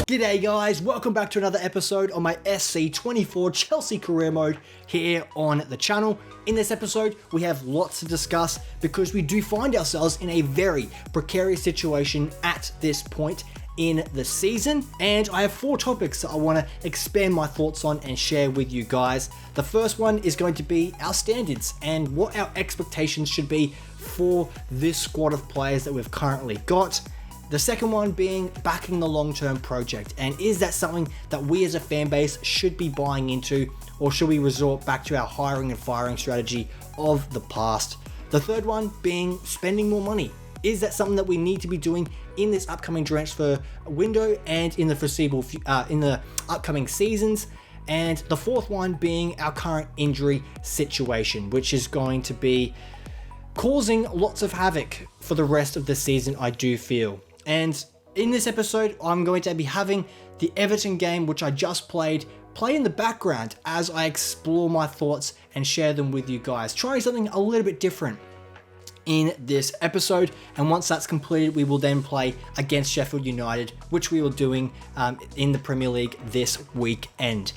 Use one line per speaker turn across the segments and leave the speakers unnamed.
G'day guys, welcome back to another episode on my SC24 Chelsea career mode here on the channel. In this episode, we have lots to discuss because we do find ourselves in a very precarious situation at this point in the season, and I have 4 topics that I want to expand my thoughts on and share with you guys. The first one is going to be our standards and what our expectations should be for this squad of players that we've currently got. The second one being backing the long-term project, and is that something that we as a fan base should be buying into, or should we resort back to our hiring and firing strategy of the past? The third one being spending more money. Is that something that we need to be doing in this upcoming transfer window and in the foreseeable in the upcoming seasons? And the fourth one being our current injury situation, which is going to be causing lots of havoc for the rest of the season, I do feel. And in this episode, I'm going to be having the Everton game, which I just played, play in the background as I explore my thoughts and share them with you guys. Trying something a little bit different in this episode, and once that's completed, we will then play against Sheffield United, which we will doing in the Premier League this weekend.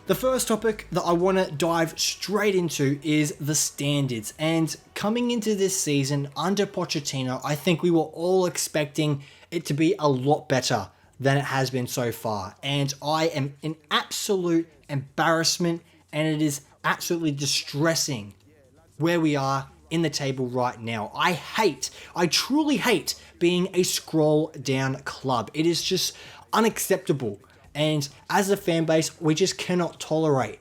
The first topic that I want to dive straight into is the standards. And coming into this season under Pochettino, I think we were all expecting it to be a lot better than it has been so far. And I am in absolute embarrassment, and it is absolutely distressing where we are in the table right now. I truly hate being a scroll down club. It is just unacceptable. And as a fan base, we just cannot tolerate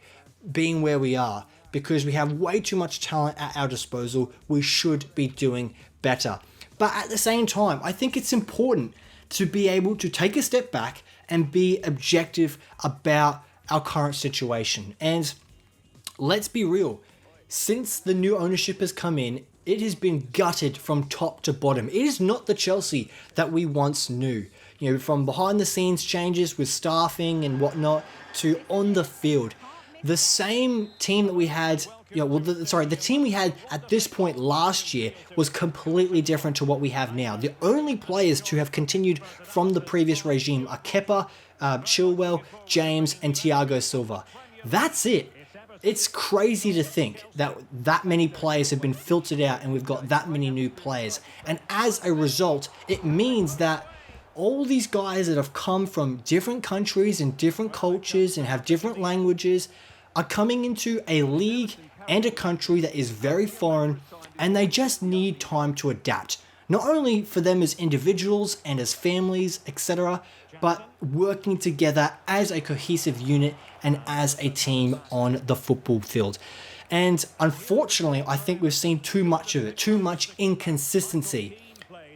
being where we are because we have way too much talent at our disposal. We should be doing better. But at the same time, I think it's important to be able to take a step back and be objective about our current situation. And let's be real, since the new ownership has come in, it has been gutted from top to bottom. It is not the Chelsea that we once knew. You know, from behind the scenes changes with staffing and whatnot to on the field. The same team that we had, the team we had at this point last year was completely different to what we have now. The only players to have continued from the previous regime are Kepa, Chilwell, James, and Thiago Silva. That's it. It's crazy to think that many players have been filtered out and we've got that many new players. And as a result, it means that all these guys that have come from different countries and different cultures and have different languages are coming into a league and a country that is very foreign, and they just need time to adapt. Not only for them as individuals and as families, etc., but working together as a cohesive unit and as a team on the football field. And unfortunately, I think we've seen too much of it, too much inconsistency.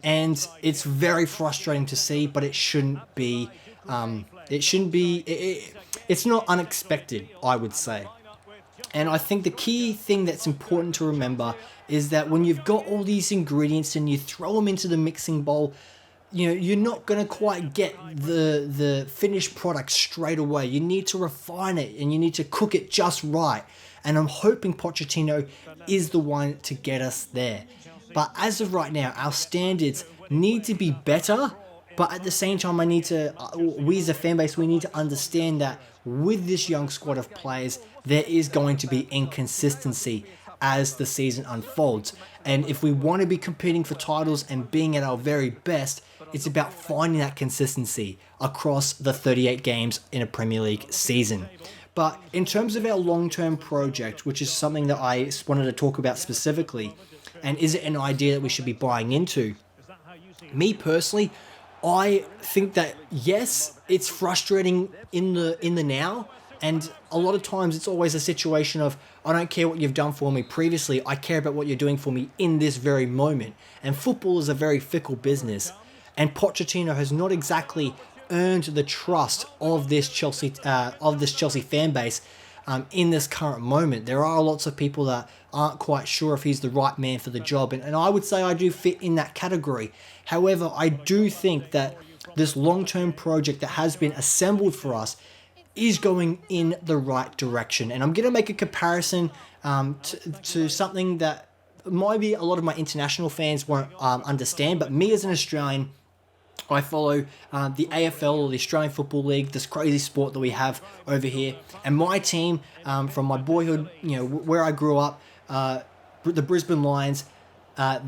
And it's very frustrating to see, but it shouldn't be. It's not unexpected, I would say. And I think the key thing that's important to remember is that when you've got all these ingredients and you throw them into the mixing bowl, you're not going to quite get the finished product straight away. You need to refine it and you need to cook it just right. And I'm hoping Pochettino is the one to get us there. But as of right now, our standards need to be better. But at the same time, we as a fan base, we need to understand that with this young squad of players, there is going to be inconsistency as the season unfolds. And if we want to be competing for titles and being at our very best, it's about finding that consistency across the 38 games in a Premier League season. But in terms of our long-term project, which is something that I wanted to talk about specifically, and is it an idea that we should be buying into? Me personally, I think that yes, it's frustrating in the now, and a lot of times it's always a situation of, I don't care what you've done for me previously, I care about what you're doing for me in this very moment. And football is a very fickle business, and Pochettino has not exactly earned the trust of this Chelsea fan base in this current moment. There are lots of people that aren't quite sure if he's the right man for the job, and I would say I do fit in that category. However, I do think that this long-term project that has been assembled for us is going in the right direction. And I'm going to make a comparison to something that maybe a lot of my international fans won't understand, but me as an Australian, I follow the AFL, or the Australian Football League, this crazy sport that we have over here. And my team, from my boyhood, where I grew up, the Brisbane Lions,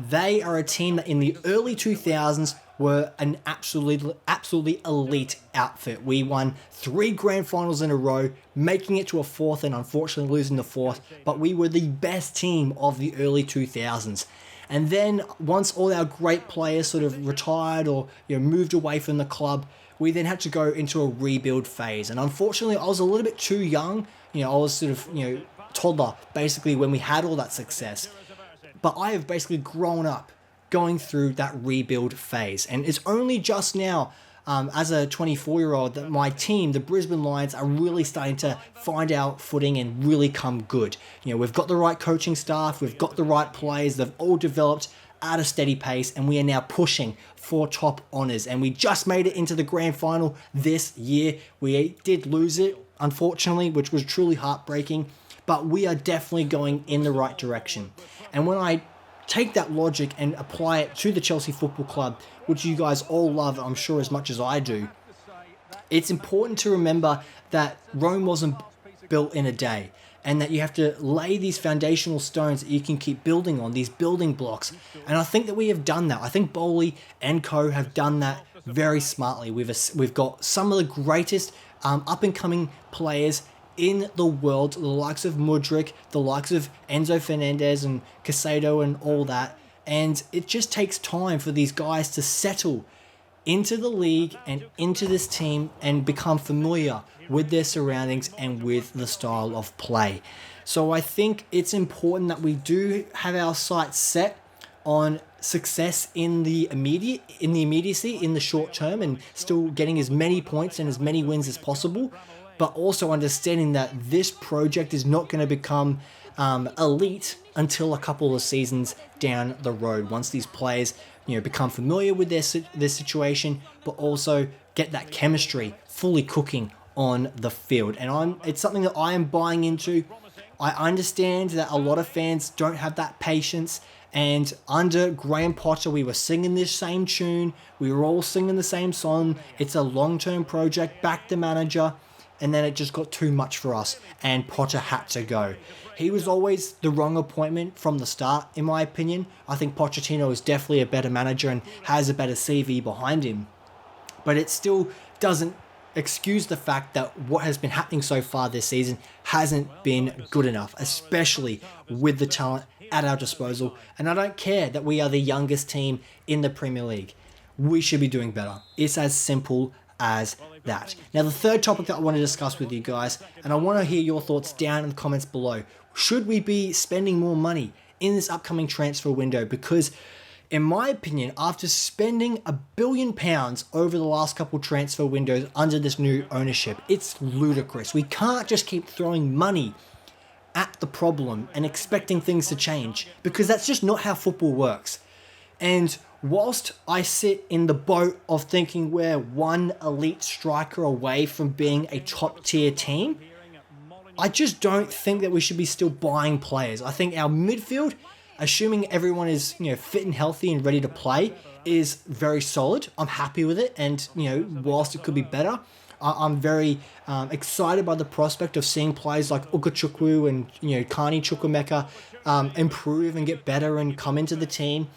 they are a team that in the early 2000s were an absolutely elite outfit. We won 3 grand finals in a row, making it to a 4th and unfortunately losing the 4th, but we were the best team of the early 2000s. And then once all our great players sort of retired or moved away from the club, we then had to go into a rebuild phase. And unfortunately, I was a little bit too young. I was sort of toddler basically when we had all that success. But I have basically grown up going through that rebuild phase. And it's only just now, as a 24-year-old, that my team, the Brisbane Lions, are really starting to find our footing and really come good. We've got the right coaching staff, we've got the right players, they've all developed at a steady pace, and we are now pushing for top honours. And we just made it into the grand final this year. We did lose it, unfortunately, which was truly heartbreaking, but we are definitely going in the right direction. And when I take that logic and apply it to the Chelsea Football Club, which you guys all love, I'm sure, as much as I do, it's important to remember that Rome wasn't built in a day, and that you have to lay these foundational stones that you can keep building on, these building blocks. And I think that we have done that. I think Bowley and co have done that very smartly. We've got some of the greatest up-and-coming players in the world, the likes of Mudryk, the likes of Enzo Fernandez and Casado and all that. And it just takes time for these guys to settle into the league and into this team and become familiar with their surroundings and with the style of play. So I think it's important that we do have our sights set on success in the immediacy, in the short term, and still getting as many points and as many wins as possible, but also understanding that this project is not going to become elite until a couple of seasons down the road, once these players become familiar with their situation, but also get that chemistry fully cooking on the field. And it's something that I am buying into. I understand that a lot of fans don't have that patience, and under Graham Potter we were singing this same tune, we were all singing the same song. It's a long-term project, back the manager, and then it just got too much for us and Potter had to go. He was always the wrong appointment from the start, in my opinion. I think Pochettino is definitely a better manager and has a better CV behind him. But it still doesn't excuse the fact that what has been happening so far this season hasn't been good enough, especially with the talent at our disposal. And I don't care that we are the youngest team in the Premier League. We should be doing better. It's as simple as that. Now, the third topic that I want to discuss with you guys, and I want to hear your thoughts down in the comments below. Should we be spending more money in this upcoming transfer window? Because in my opinion, after spending £1 billion over the last couple transfer windows under this new ownership, it's ludicrous. We can't just keep throwing money at the problem and expecting things to change, because that's just not how football works. And whilst I sit in the boat of thinking we're one elite striker away from being a top tier team, I just don't think that we should be still buying players. I think our midfield, assuming everyone is fit and healthy and ready to play, is very solid. I'm happy with it, and whilst it could be better, I'm very excited by the prospect of seeing players like Ukachukwu and Kani Chukwemeka improve and get better and come into the team.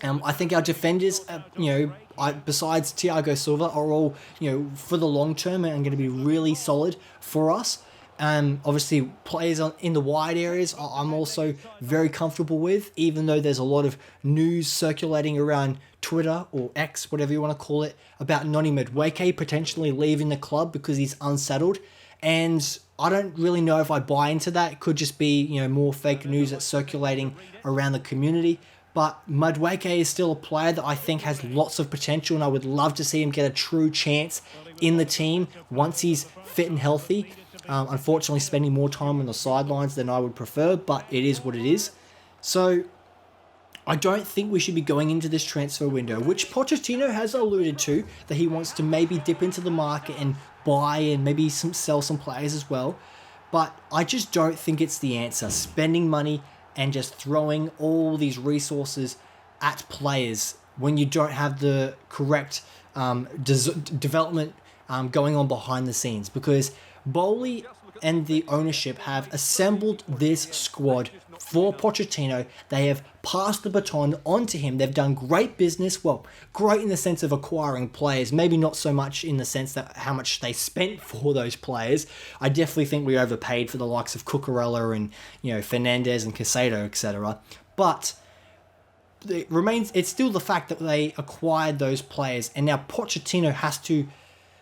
I think our defenders, besides Thiago Silva, are all for the long term and going to be really solid for us. Obviously, players in the wide areas I'm also very comfortable with, even though there's a lot of news circulating around Twitter or X, whatever you want to call it, about Noni Madueke potentially leaving the club because he's unsettled. And I don't really know if I buy into that. It could just be more fake news that's circulating around the community. But Madueke is still a player that I think has lots of potential, and I would love to see him get a true chance in the team once he's fit and healthy. Unfortunately, spending more time on the sidelines than I would prefer, but it is what it is. So I don't think we should be going into this transfer window, which Pochettino has alluded to, that he wants to maybe dip into the market and buy and maybe sell some players as well. But I just don't think it's the answer. Spending money and just throwing all these resources at players when you don't have the correct development going on behind the scenes, because Bowley and the ownership have assembled this squad for Pochettino. They have passed the baton on to him. They've done great business. Well, great in the sense of acquiring players, maybe not so much in the sense that how much they spent for those players. I definitely think we overpaid for the likes of Cucurella and, you know, Fernandez and Casado, etc. But it's still the fact that they acquired those players, and now Pochettino has to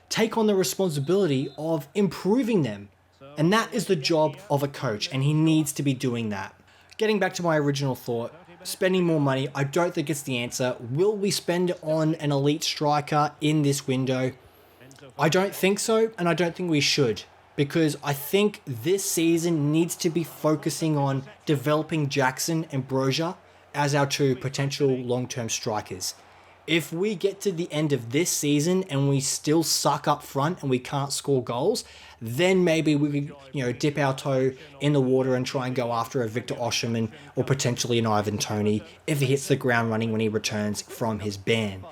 take on the responsibility of improving them. And that is the job of a coach, and he needs to be doing that. Getting back to my original thought, spending more money, I don't think it's the answer. Will we spend it on an elite striker in this window? I don't think so, and I don't think we should, because I think this season needs to be focusing on developing Jackson and Brozier as our two potential long-term strikers. If we get to the end of this season and we still suck up front and we can't score goals, then maybe we could, dip our toe in the water and try and go after a Victor Osimhen or potentially an Ivan Toney if he hits the ground running when he returns from his ban.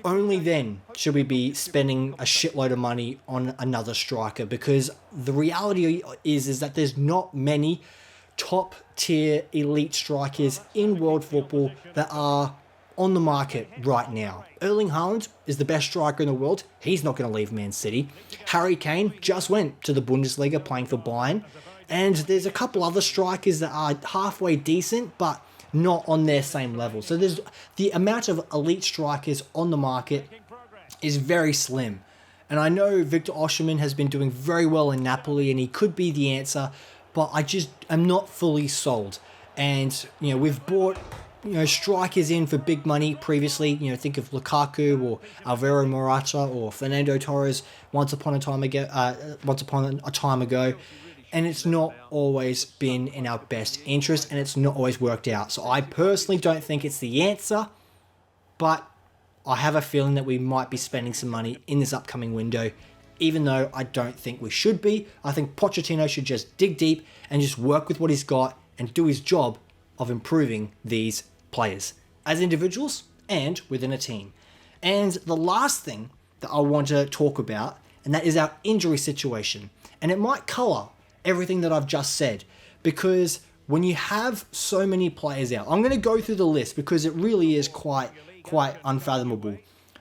Only then should we be spending a shitload of money on another striker, because the reality is that there's not many top tier elite strikers in world football that are on the market right now. Erling Haaland is the best striker in the world. He's not going to leave Man City. Harry Kane just went to the Bundesliga playing for Bayern. And there's a couple other strikers that are halfway decent, but not on their same level. So there's the amount of elite strikers on the market is very slim. And I know Victor Osimhen has been doing very well in Napoli, and he could be the answer, but I just am not fully sold. And, we've bought strikers in for big money previously. Think of Lukaku or Alvaro Morata or Fernando Torres once upon a time ago, and it's not always been in our best interest, and it's not always worked out. So I personally don't think it's the answer, but I have a feeling that we might be spending some money in this upcoming window, even though I don't think we should be. I think Pochettino should just dig deep and just work with what he's got and do his job of improving these players as individuals and within a team. And the last thing that I want to talk about, and that is our injury situation. And it might colour everything that I've just said, because when you have so many players out, I'm going to go through the list because it really is quite unfathomable.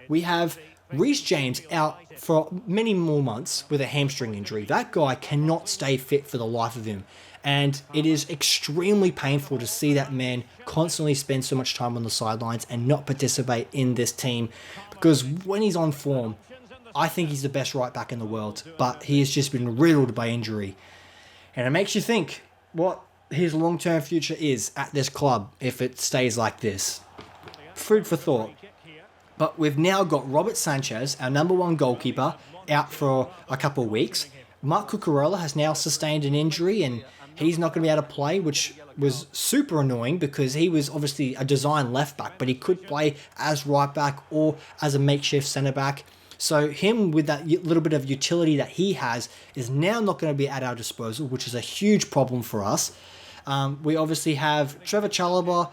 We have Reece James out for many more months with a hamstring injury. That guy cannot stay fit for the life of him. And it is extremely painful to see that man constantly spend so much time on the sidelines and not participate in this team, because when he's on form, I think he's the best right back in the world, but he has just been riddled by injury. And it makes you think what his long-term future is at this club if it stays like this. Food for thought. But we've now got Robert Sanchez, our number one goalkeeper, out for a couple of weeks. Marc Cucurella has now sustained an injury, and he's not going to be able to play, which was super annoying because he was obviously a design left back, but he could play as right back or as a makeshift centre back. So him, with that little bit of utility that he has, is now not going to be at our disposal, which is a huge problem for us. We obviously have Trevor Chalobah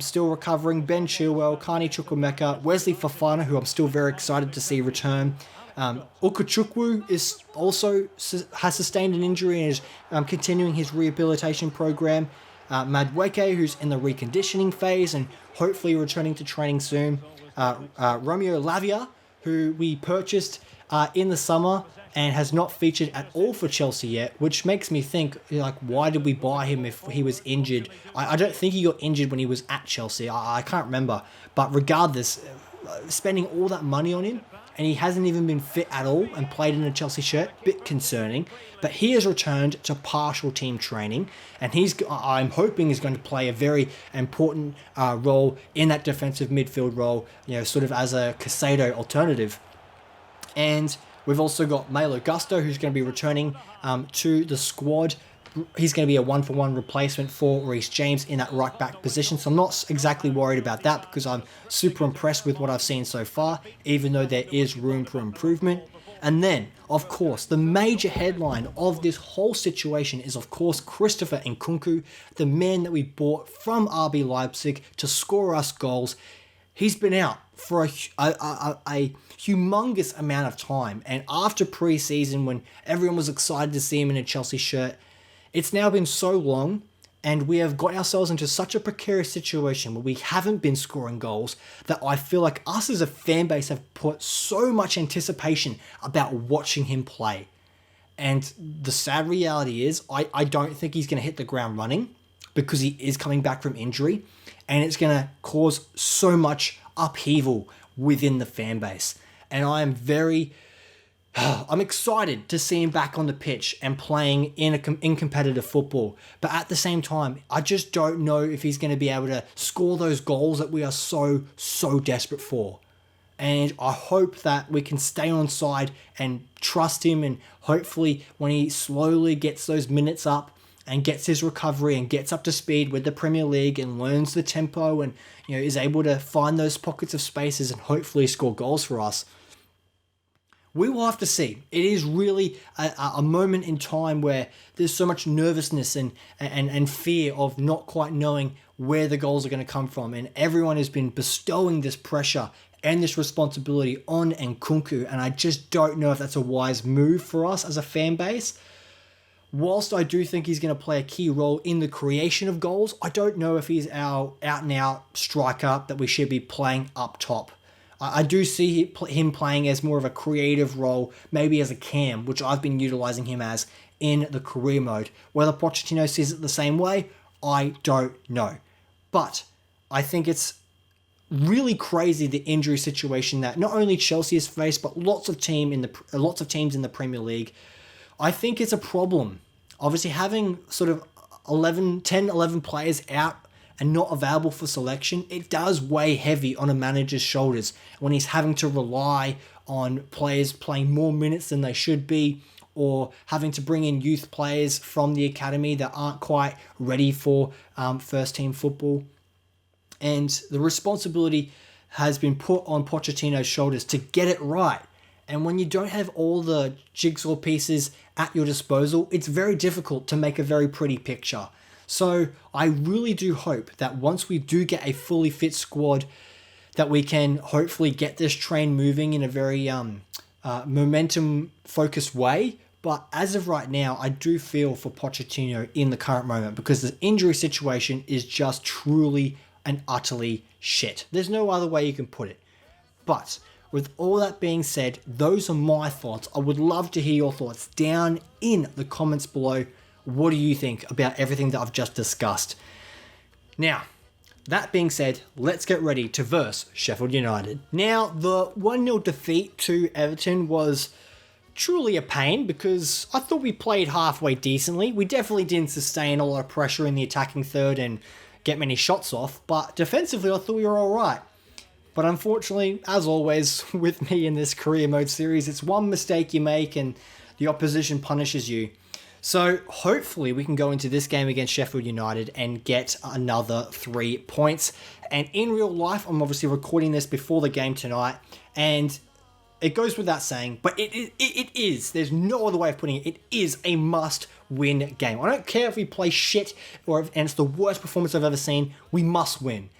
still recovering, Ben Chilwell, Carney Chukwuemeka, Wesley Fofana, who I'm still very excited to see return. Ukachukwu is also has sustained an injury and is continuing his rehabilitation program. Madueke, who's in the reconditioning phase and hopefully returning to training soon. Romeo Lavia, who we purchased in the summer and has not featured at all for Chelsea yet, which makes me think, why did we buy him if he was injured? I don't think he got injured when he was at Chelsea. I can't remember. But regardless, spending all that money on him, and he hasn't even been fit at all and played in a Chelsea shirt, bit concerning. But he has returned to partial team training, and I'm hoping he's going to play a very important role in that defensive midfield role, sort of as a Casado alternative. And we've also got Malo Gusto, who's going to be returning to the squad. He's going to be a one-for-one replacement for Reece James in that right-back position. So I'm not exactly worried about that because I'm super impressed with what I've seen so far, even though there is room for improvement. And then, of course, the major headline of this whole situation is, of course, Christopher Nkunku, the man that we bought from RB Leipzig to score us goals. he's been out for a humongous amount of time. And after pre-season, when everyone was excited to see him in a Chelsea shirt, it's now been so long, and we have got ourselves into such a precarious situation where we haven't been scoring goals that I feel like us as a fan base have put so much anticipation about watching him play. And the sad reality is I don't think he's going to hit the ground running because he is coming back from injury, and it's going to cause so much upheaval within the fan base. And I am I'm excited to see him back on the pitch and playing in competitive football. But at the same time, I just don't know if he's going to be able to score those goals that we are so desperate for. And I hope that we can stay on side and trust him, and hopefully when he slowly gets those minutes up and gets his recovery and gets up to speed with the Premier League and learns the tempo and is able to find those pockets of spaces and hopefully score goals for us. We will have to see. It is really a moment in time where there's so much nervousness and fear of not quite knowing where the goals are going to come from. And everyone has been bestowing this pressure and this responsibility on Nkunku. And I just don't know if that's a wise move for us as a fan base. Whilst I do think he's going to play a key role in the creation of goals, I don't know if he's our out-and-out striker that we should be playing up top. I do see him playing as more of a creative role, maybe as a cam, which I've been utilising him as in the career mode. Whether Pochettino sees it the same way, I don't know. But I think it's really crazy, the injury situation that not only Chelsea has faced, but lots of teams in the Premier League. I think it's a problem. Obviously, having sort of 11 players out and not available for selection, it does weigh heavy on a manager's shoulders when he's having to rely on players playing more minutes than they should be, or having to bring in youth players from the academy that aren't quite ready for first team football. And the responsibility has been put on Pochettino's shoulders to get it right. And when you don't have all the jigsaw pieces at your disposal, it's very difficult to make a very pretty picture. So I really do hope that once we do get a fully fit squad, that we can hopefully get this train moving in a very momentum-focused way. But as of right now, I do feel for Pochettino in the current moment, because the injury situation is just truly and utterly shit. There's no other way you can put it. But with all that being said, those are my thoughts. I would love to hear your thoughts down in the comments below. What do you think about everything that I've just discussed? Now, that being said, let's get ready to verse Sheffield United. Now, the 1-0 defeat to Everton was truly a pain, because I thought we played halfway decently. We definitely didn't sustain a lot of pressure in the attacking third and get many shots off, but defensively I thought we were alright. But unfortunately, as always with me in this career mode series, it's one mistake you make and the opposition punishes you. So hopefully we can go into this game against Sheffield United and get another 3 points. And in real life, I'm obviously recording this before the game tonight, and it goes without saying, but it is, there's no other way of putting it, it is a must-win game. I don't care if we play shit and it's the worst performance I've ever seen, we must win.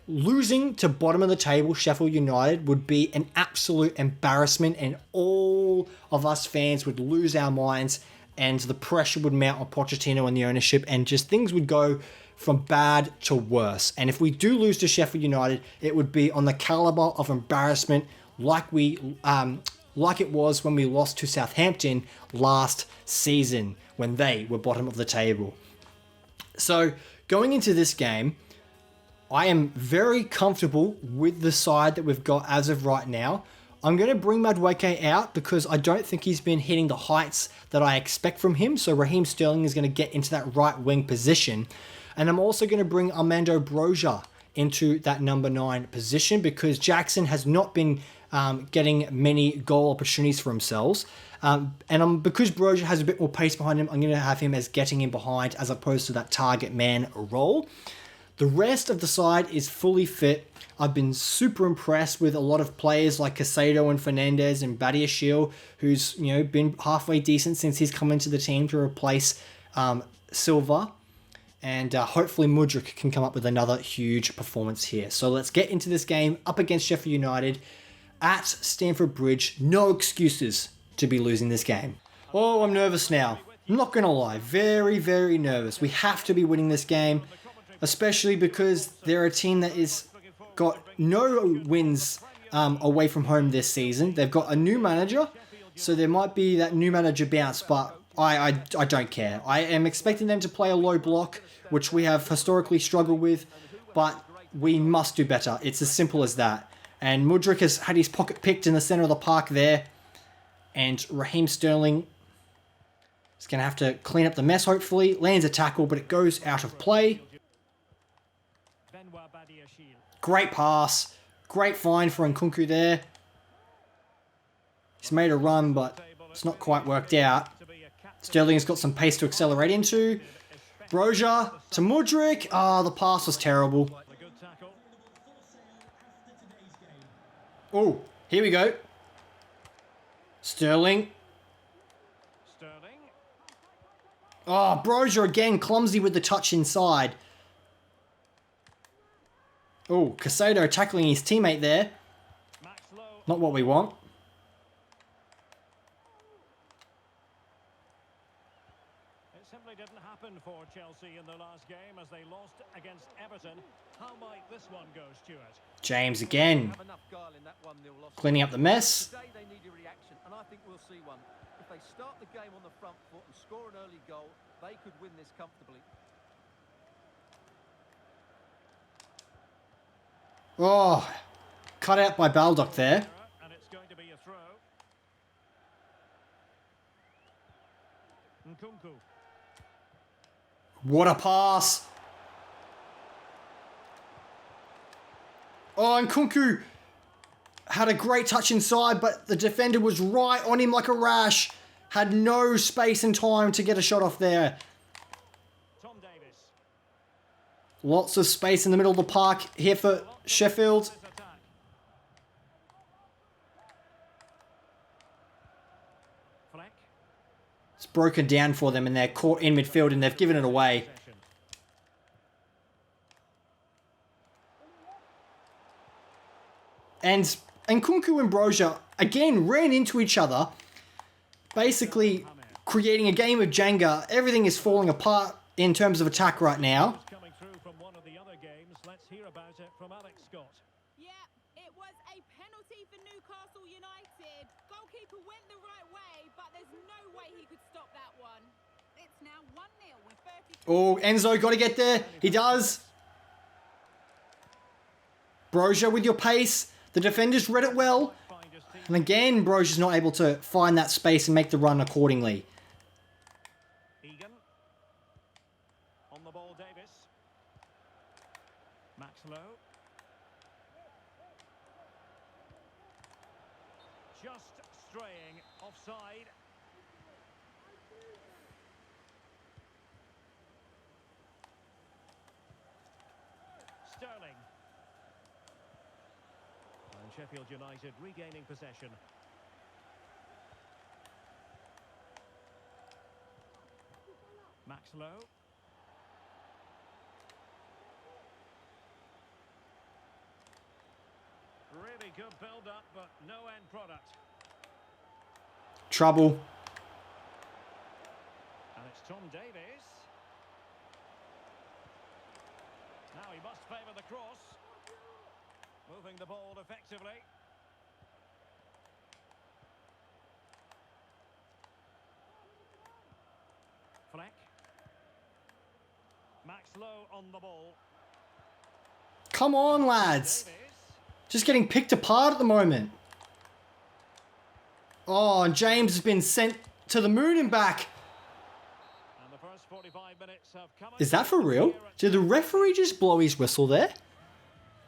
Losing to bottom of the table Sheffield United would be an absolute embarrassment, and all of us fans would lose our minds, and the pressure would mount on Pochettino and the ownership, and just things would go from bad to worse. And if we do lose to Sheffield United, it would be on the caliber of embarrassment like it was when we lost to Southampton last season when they were bottom of the table. So going into this game, I am very comfortable with the side that we've got as of right now. I'm going to bring Madueke out because I don't think he's been hitting the heights that I expect from him. So Raheem Sterling is going to get into that right wing position. And I'm also going to bring Armando Broja into that number 9 position, because Jackson has not been getting many goal opportunities for himself. Because Broja has a bit more pace behind him, I'm going to have him as getting in behind as opposed to that target man role. The rest of the side is fully fit. I've been super impressed with a lot of players like Casado and Fernandez and Badiashile, who's been halfway decent since he's come into the team to replace Silva. And hopefully Mudryk can come up with another huge performance here. So let's get into this game up against Sheffield United at Stamford Bridge. No excuses to be losing this game. Oh, I'm nervous now. I'm not going to lie. Very, very nervous. We have to be winning this game, especially because they're a team that is got no wins away from home this season. They've got a new manager, so there might be that new manager bounce, but I don't care. I am expecting them to play a low block, which we have historically struggled with, but we must do better. It's as simple as that. And Mudryk has had his pocket picked in the center of the park there, and Raheem Sterling is going to have to clean up the mess, hopefully. Lands a tackle, but it goes out of play. Great pass. Great find for Nkunku there. He's made a run, but it's not quite worked out. Sterling has got some pace to accelerate into. Broja to Mudryk. The pass was terrible. Oh, here we go. Sterling. Oh, Broja again, clumsy with the touch inside. Oh, Casado tackling his teammate there. Not what we want.
It simply didn't happen for Chelsea in the last game as they lost against Everton. How might this one go, Stuart?
James again. Cleaning up the mess.
Today they need a reaction, and I think we'll see one. If they start the game on the front foot and score an early goal, they could win this comfortably.
Oh, cut out by Baldock there.
And it's going to be a throw. Nkunku.
What a pass. Oh, and Nkunku had a great touch inside, but the defender was right on him like a rash. Had no space and time to get a shot off there.
Tom Davis.
Lots of space in the middle of the park here for Sheffield. It's broken down for them and they're caught in midfield and they've given it away. And Nkunku and Broja again ran into each other, basically creating a game of Jenga. Everything is falling apart in terms of attack right now.
Coming through from one of the other games. Let's hear about it from Alex Scott.
Yeah, it was a penalty for Newcastle United. Goalkeeper went the right way, but there's no way he could stop that one. It's now 1-0 with 30.
Oh, Enzo got to get there. He does. Broja with your pace. The defenders read it well. And again, Broja's not able to find that space and make the run accordingly.
Egan. On the ball, Davis. Max Lowe. Just straying offside. Sterling. And Sheffield United regaining possession. Max Lowe. Really good build-up, but no end product.
Trouble.
And it's Tom Davis. Now he must favour the cross. Moving the ball effectively. Fleck. Max Lowe on the ball.
Come on, lads.
Davis.
Just getting picked apart at the moment. Oh, and James has been sent to the moon and back.
And the first 45 minutes have come.
Is that for real? Did the referee just blow his whistle there?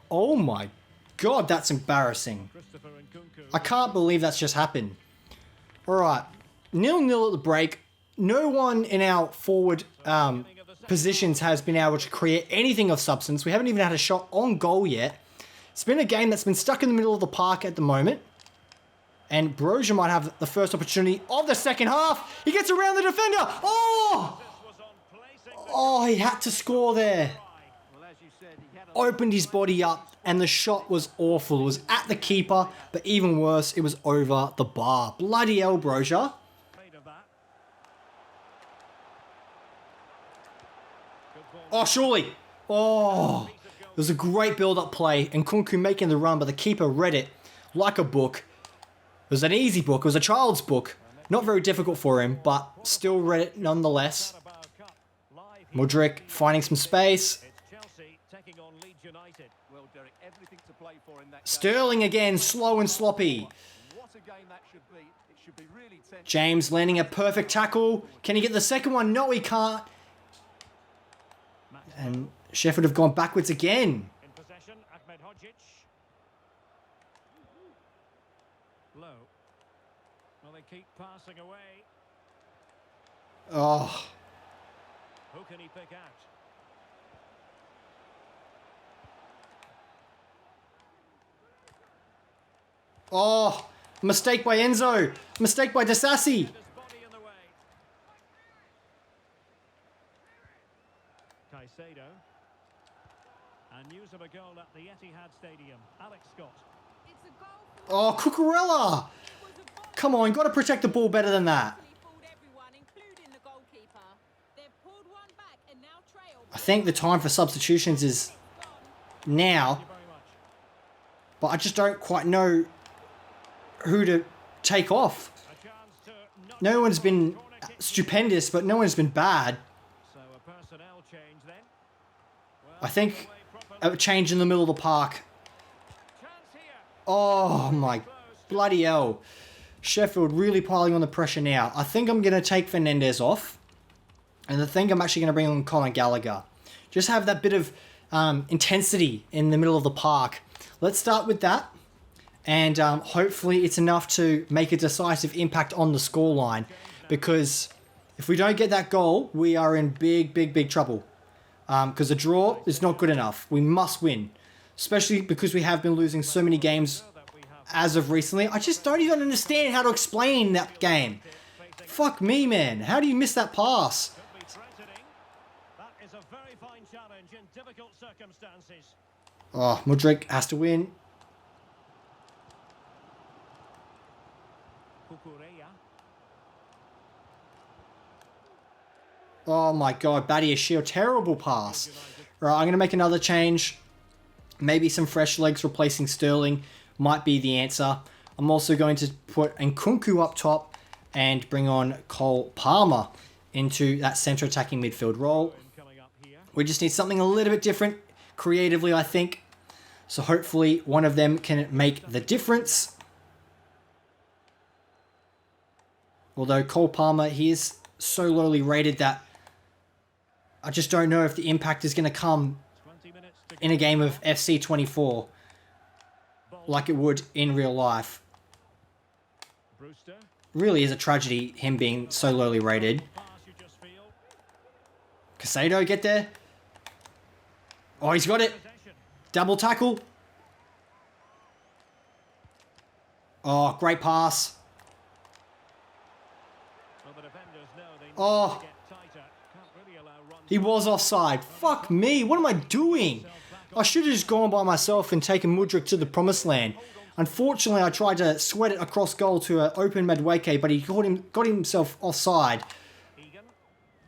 Oh my God, that's embarrassing.
Christopher Nkunku.
I can't believe that's just happened. All right, 0-0 at the break. No one in our forward positions has been able to create anything of substance. We haven't even had a shot on goal yet. It's been a game that's been stuck in the middle of the park at the moment. And Broja might have the first opportunity of the second half. He gets around the defender. Oh! Oh, he had to score there.
Well, as you said, he had a
Opened his body up and the shot was awful. It was at the keeper, but even worse, it was over the bar. Bloody hell, Brozier.
made of that.
Oh, surely. Oh, it was a great build-up play and Kunku making the run, but the keeper read it like a book. It was an easy book. It was a child's book. Not very difficult for him, but still read it nonetheless.
Carabao Cup live.
Mudryk finding some space.
It's Chelsea taking on Leeds United.
well, Derek, everything to play for in that game.
Sterling again, slow and sloppy.
What a game that should be. It should be really tense.
James landing a perfect tackle. Can he get the second one? No, he can't. And Sheffield have gone backwards again.
In possession, Ahmed Hodzic. Low. Well, they keep passing away.
Oh,
Who can he pick out?
oh, mistake by Enzo. Mistake by Disassi.
His body in the way. Caicedo. And news of a goal at the Etihad Stadium. Alex Scott.
It's a goal for
Oh, Cucurella.
it was a ball
Come on, got to protect the ball better than that.
that fooled everyone, including the goalkeeper. They've pulled one back and now trail.
I think the time for substitutions is now,
Thank you very much.
but I just don't quite know who to take off.
A chance to knock
No one's been
corner kick.
stupendous, but no one's been bad.
So a personnel change then. Well,
I think
away properly.
a change in the middle of the park.
Chance here.
Oh my bloody hell. Sheffield really piling on the pressure now. I think I'm going to take Fernandez off. And I think I'm actually going to bring on Conor Gallagher. Just have that bit of intensity in the middle of the park. Let's start with that. And hopefully it's enough to make a decisive impact on the scoreline. Because if we don't get that goal, we are in big trouble. Because a draw is not good enough. We must win. Especially because we have been losing so many games
That we have
as of recently. I just don't even understand how to explain that game. Fuck me, man. How do you miss that pass?
could be threatening. That is a very fine challenge in difficult circumstances.
Oh, Mudryk has to win.
Cucurella.
Oh my god, Badia Shield. Terrible pass. Right, I'm going to make another change. Maybe some fresh legs replacing Sterling might be the answer. I'm also going to put Nkunku up top and bring on Cole Palmer into that centre attacking midfield role.
Coming up here.
We just need something a little bit different creatively, I think. So hopefully one of them can make the difference. Although Cole Palmer, he is so lowly rated that I just don't know if the impact is going to come
20 minutes to
in a game of FC 24 like it would in real life.
Brewster.
Really is a tragedy him being so lowly rated.
Pass you just feel.
Caicedo, get there. Oh, he's got it.
Possession.
Double tackle. Oh, great pass.
Well, the defenders know they need
Oh.
to get tighter. Can't really allow runs.
He was offside. Fuck me. What am I doing? I should have just gone by myself and taken Mudryk to the promised land. Unfortunately, I tried to sweat it across goal to an open Madueke, but he got himself offside.
Egan.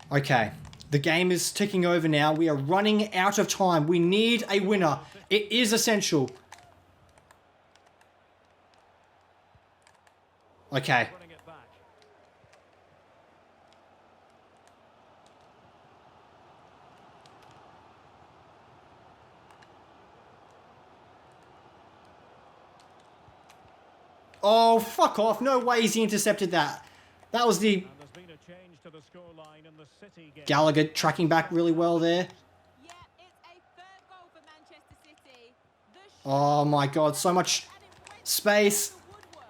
Okay, the game is ticking over now. We are running out of time. We need a winner. It is essential. Okay.
Running it back.
Oh, fuck off. No way he intercepted that. That was the
And there's been a change to the scoreline in the City game.
Gallagher tracking back really well there.
Yeah, it's a third goal for Manchester City. The
Oh my god, so much
and it went
space.
to the woodwork.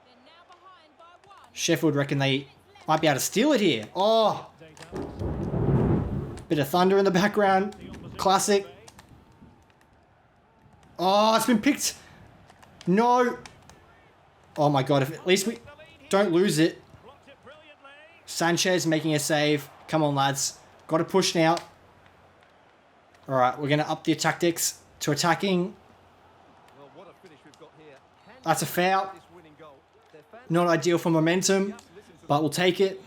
They're now behind by one.
Sheffield reckon they might be able to steal it here. Oh,
Data.
bit of thunder in the background. Classic. Oh, it's been picked. No. Oh my god, if at least we don't lose it.
Blocked it brilliantly.
Sanchez making a save. Come on, lads. Got to push now. All right, we're going to up the tactics to attacking.
Well, what a finish we've got here.
That's a foul.
This winning goal. Their fans
Not ideal for momentum, but we'll take it.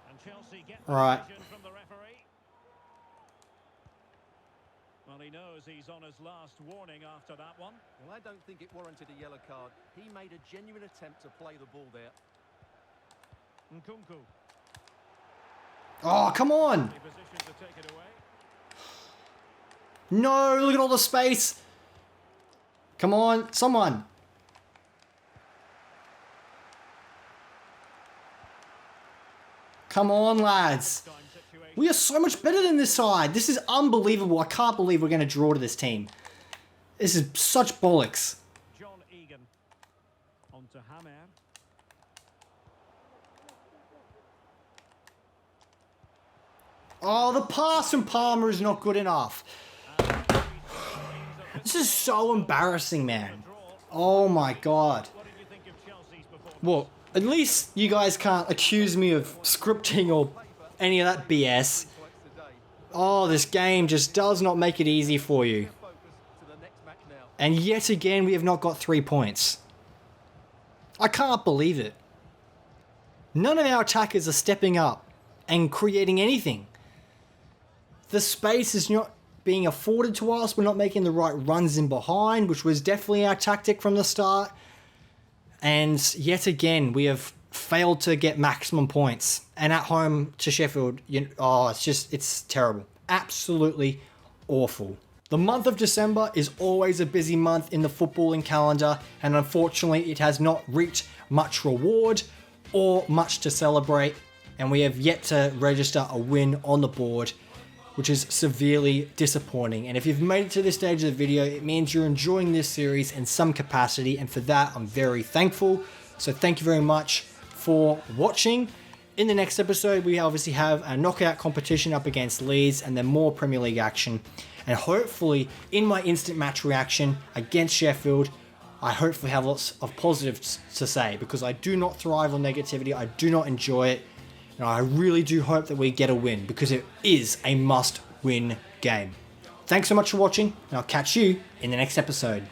And Chelsea get
All right.
decision from the referee. Well, he knows he's on his last warning after that one.
Well, I don't think it warranted a yellow card. He made a genuine attempt to play the ball there.
Nkunku.
Oh, come on.
Position to take it away.
No, look at all the space. Come on, someone. Come on, lads.
Time situation.
We are so much better than this side. This is unbelievable. I can't believe we're going to draw to this team. This is such bollocks.
John Egan. On to Hammer.
Oh, the pass from Palmer is not good enough. This is so embarrassing, man. Oh my God.
What did you think of Chelsea's performance?
Well, at least you guys can't accuse me of scripting or any of that BS. Oh, this game just does not make it easy for you.
Focus to the next match now.
And yet again, we have not got 3 points. I can't believe it. None of our attackers are stepping up and creating anything. The space is not being afforded to us. We're not making the right runs in behind, which was definitely our tactic from the start. And yet again, we have failed to get maximum points. And at home to Sheffield, it's terrible. Absolutely awful. The month of December is always a busy month in the footballing calendar, and unfortunately it has not reaped much reward or much to celebrate, and we have yet to register a win on the board, which is severely disappointing. And if you've made it to this stage of the video, it means you're enjoying this series in some capacity, and for that I'm very thankful. So thank you very much for watching. In the next episode, we obviously have a knockout competition up against Leeds and then more Premier League action. And hopefully, in my instant match reaction against Sheffield, I hopefully have lots of positives to say, because I do not thrive on negativity. I do not enjoy it. And I really do hope that we get a win, because it is a must-win game. Thanks so much for watching, and I'll catch you in the next episode.